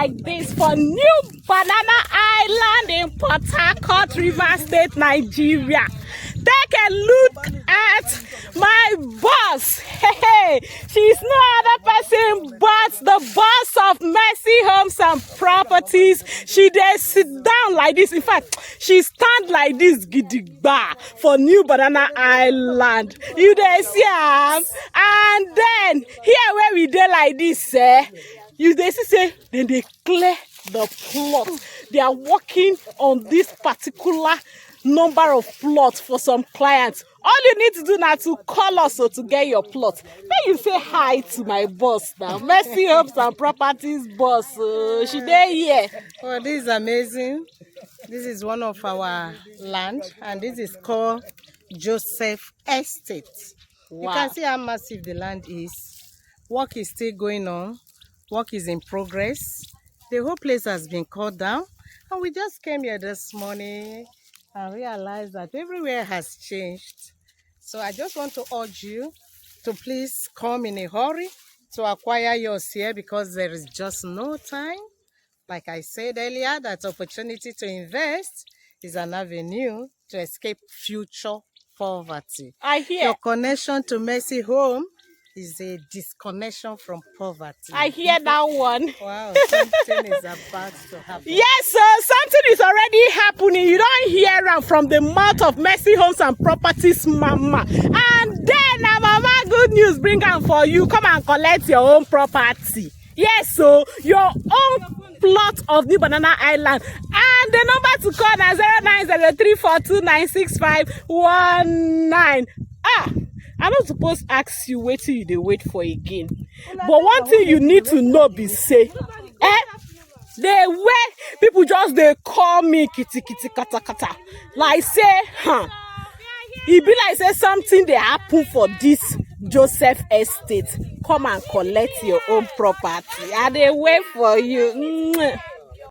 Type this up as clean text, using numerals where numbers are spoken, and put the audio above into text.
like this for new Banana Island in Port-Harcourt, River State, Nigeria. Take a look at my boss. Hey, she's no other person but the boss of Mercy Homes and Properties. She dey sit down like this. In fact, she stand like this gidigba for new Banana Island. You dey see am? And then here where we dey like this, you dey see say then they clear the plot. They are working on this particular number of plots for some clients. All you need to do now to call us to get your plot. May you say hi to my boss now. Mercy Homes and Properties boss. She there here. Oh, this is amazing. This is one of our land, and this is called Joseph Estate. Wow. You can see how massive the land is. Work is still going on. Work is in progress. The whole place has been cut down, and we just came here this morning and realized that everywhere has changed. So I just want to urge you to please come in a hurry to acquire yours here, because there is just no time. Like I said earlier, that opportunity to invest is an avenue to escape future poverty. I hear. Your connection to Mercy Home is a disconnection from poverty. I hear that one. Wow, something is about to happen. Yes, sir, something is already happening. You don't hear it from the mouth of Mercy Homes and Properties mama. And then mama, good news bring am for you. Come and collect your own property. Yes, so your own plot of New Banana Island. And the number to call is 0903429651. I'm not supposed to ask you wait till you wait for again. But one thing you need to know be say, the way people just they call me kitty kata kata. Like say, it be like say something they happen for this Joseph Estate. Come and collect your own property. And they wait for you.